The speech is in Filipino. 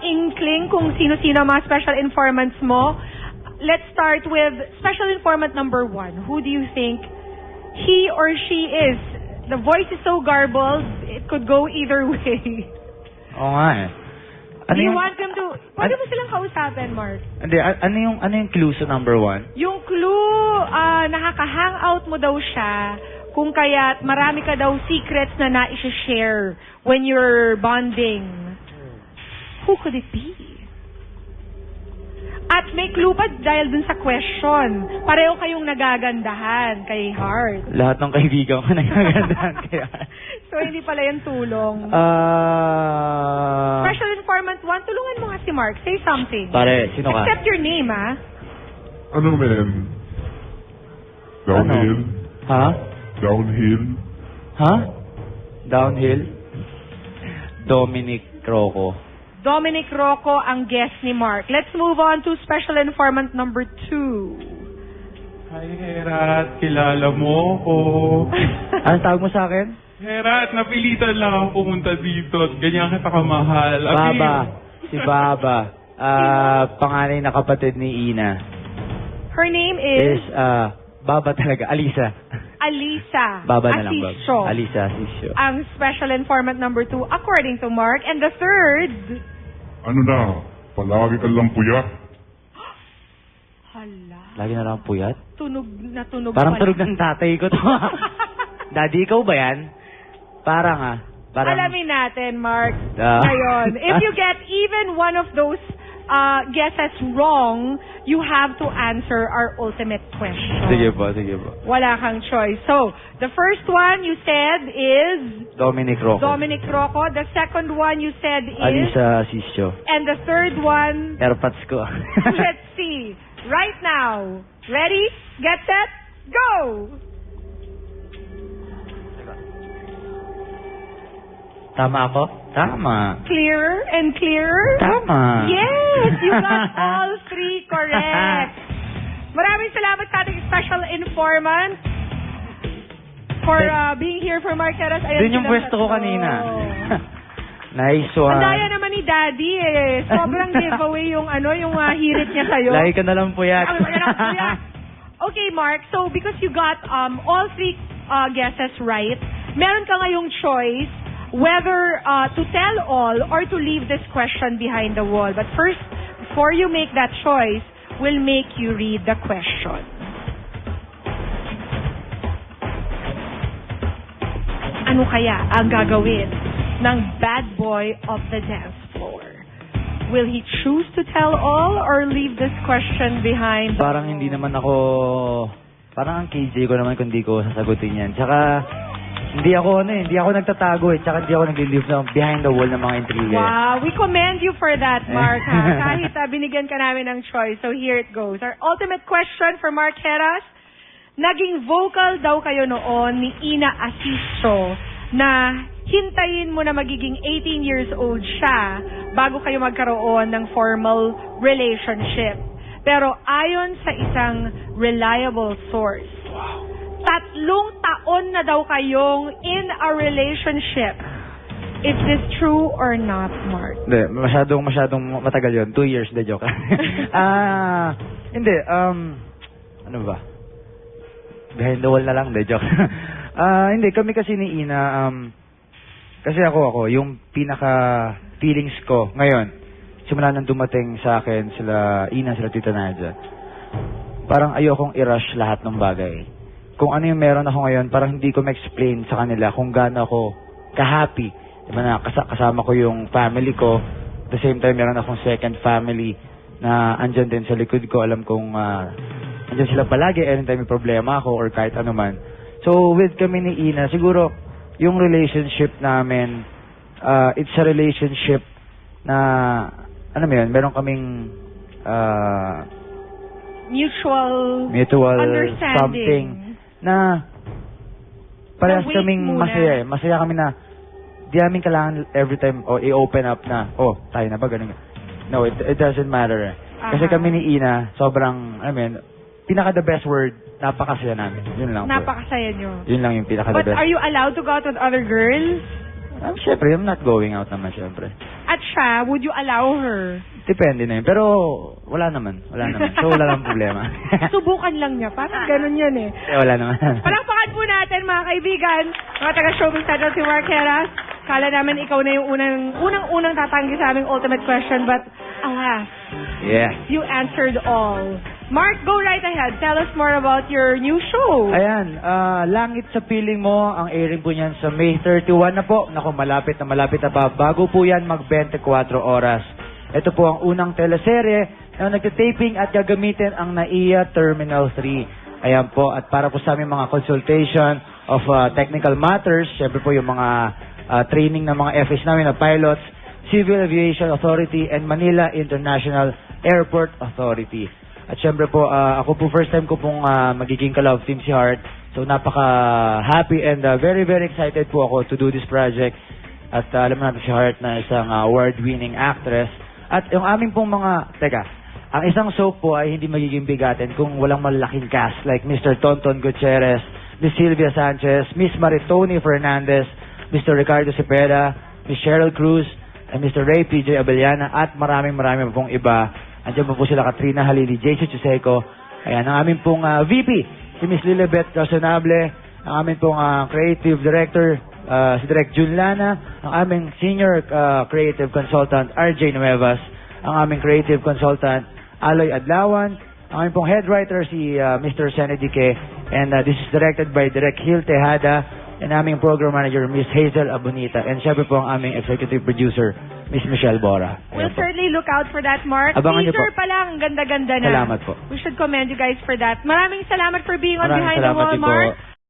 inkling kung sino-sino ang mga special informants mo. Let's start with special informant number 1. Who do you think he or she is? The voice is so garbled, it could go either way. Oo nga eh. Do you want them to... Pwede mo silang kausapin, Mark? Hindi, ano yung clue sa number 1? Yung clue, nakaka-hangout mo daw siya kung kaya't marami ka daw secrets na na-share when you're bonding. Who could it be? At may clue pa dahil dun sa question. Pareho kayong nagagandahan kay Heart. Lahat ng kaibigan ko nagagandahan kay Heart. So, hindi pala yung tulong. Special Informant 1, tulungan mo nga si Mark. Say something. Pare, sino ka? Accept your name, ah. Ano, man? Downhill? Ha? Downhill? Ha? Downhill? Dominic Rocco. Dominic Rocco ang guest ni Mark. Let's move on to Special Informant number 2. Hi, Herat. Kilala mo ko. Anong tawag mo sa akin? Herat, napilitan lang ako pumunta dito. Ganyan kita kamahal. Baba. Si Baba. Panganay na kapatid ni Ina. Her name is... Baba talaga. Alisa. Alisa. Baba na lang, Baba. Asisio. Alisa Asisio. Ang Special Informant number 2 according to Mark. And the third... Ano na? Palagi ka lang puyat. Hala. Lagi na lang puyat. Tunog na tunog. Parang pala. tunog ng tatay ko to. Daddy, ikaw ba yan? Parang Alamin natin, Mark. Ngayon, if you get even one of those guesses wrong, you have to answer our ultimate question. Sige po. Wala kang choice. So, the first one you said is... Dominic Rocco. Dominic Rocco. The second one you said is... Alisa Asisio. And the third one... Airpods ko. Let's see. Right now. Ready? Get set? Go! Tama ako? Tama. Clearer and clearer? Tama. Yes! You got all three correct. Maraming salamat sa ating special informant for being here for Marqueras. Doon yung pwesto ko kanina. Nice one. Ang daya naman ni Daddy eh. Sobrang giveaway yung yung hirit niya sa'yo. Lagi ka na lang puyat. Okay, Mark. So, because you got all three guesses right, meron ka ngayong choice whether to tell all or to leave this question behind the wall. But first, before you make that choice, we'll make you read the question. Ano kaya ang gagawin ng bad boy of the dance floor? Will he choose to tell all or leave this question behind? Parang hindi naman ako... Parang ang KJ ko naman kung hindi ko sasagutin yan. Tsaka... Hindi ako nagtatago tsaka hindi ako nag-live behind the wall ng mga intriga. Wow, we commend you for that, Mark. Kahit binigyan ka namin ng choice. So here it goes. Our ultimate question for Mark Heras. Naging vocal daw kayo noon ni Ina Asisio na hintayin mo na magiging 18 years old siya bago kayo magkaroon ng formal relationship. Pero ayon sa isang reliable source, 3 taon na daw kayong in a relationship. Is this true or not, Mark? Hindi, masyadong matagal yun. 2 years, de joke. Hindi, ano ba? Behind the wall na lang, de joke. Hindi, kami kasi ni Ina, kasi ako, yung pinaka feelings ko ngayon, simula nang dumating sa akin sila Ina, sila Tita Nadia, parang ayokong i-rush lahat ng bagay. Kung ano yung meron ako ngayon, parang hindi ko ma-explain sa kanila kung gaano ako ka-happy. Diba na, kasama ko yung family ko. At the same time, meron akong second family na andyan din sa likod ko. Alam kong andyan sila palagi anytime may problema ako or kahit ano man. So, with kami ni Ina, siguro, yung relationship namin, it's a relationship na, ano mo yun, meron kaming mutual understanding. Something na parehas kaming masaya eh. Masaya kami na di namin kailangan every time i-open up na, tayo na ba? Ganun. No, it doesn't matter eh. Kasi kami ni Ina, sobrang, pinaka the best word, napakasaya namin. Yun lang. Napakasaya nyo. Yun lang yung pinaka the best. But are you allowed to go out with other girls? Siyempre, I'm not going out naman, siyempre. At siya, would you allow her? Depende na yun. Pero, wala naman. So, wala lang problema. Subukan lang niya. Parang ganun yun eh. Wala naman. Palakpakan po natin mga kaibigan, mga taga-Showbiz Central, si Mark Heras. Kala namin ikaw na yung unang tatanggi sa aming ultimate question, but alas, Yeah. you answered all. Mark, go right ahead. Tell us more about your new show. Ayan, Langit sa Piling Mo, ang airing po niyan sa May 31 na po. Naku, malapit na pa. Bago po yan, mag 24 oras. Ito po ang unang teleserye na nagtitaping at gagamitin ang NAIA Terminal 3. Ayan po, at para po sa aming mga consultation of technical matters, syempre po yung mga training ng mga FAs namin na pilots, Civil Aviation Authority, and Manila International Airport Authority. At syempre po, ako po first time ko pong magiging ka-love team si Heart. So napaka-happy and very, very excited po ako to do this project. At alam natin si Heart na isang award-winning actress. At yung aming pong ang isang soap po ay hindi magiging bigatin kung walang malalaking cast like Mr. Tonton Gutierrez, Miss Sylvia Sanchez, Miss Maritoni Fernandez, Mr. Ricardo Cepeda, Miss Cheryl Cruz, and Mr. Ray PJ Abellana, at maraming pong iba. Andiyan po sila Katrina Halili, JC Chuseco. Ayan, ang aming pong VP, si Miss Lilibet Racionable, ang aming pong creative director, si Direk Jun Lana, ang aming senior creative consultant, RJ Nuevas, ang aming creative consultant, Aloy Adlawan, ang aming pong head writer, si Mr. Senedique, and this is directed by Direk Hil Tejada, and aming program manager, Miss Hazel Abonita, and syempre po ang aming executive producer, Miss Michelle Bora. We'll certainly look out for that, Mark. Abangan niyo Teaser po. pa lang, ganda-ganda na. Salamat po. We should commend you guys for that. Maraming salamat for being on Maraming Behind the salamat Wall, din po. Mark.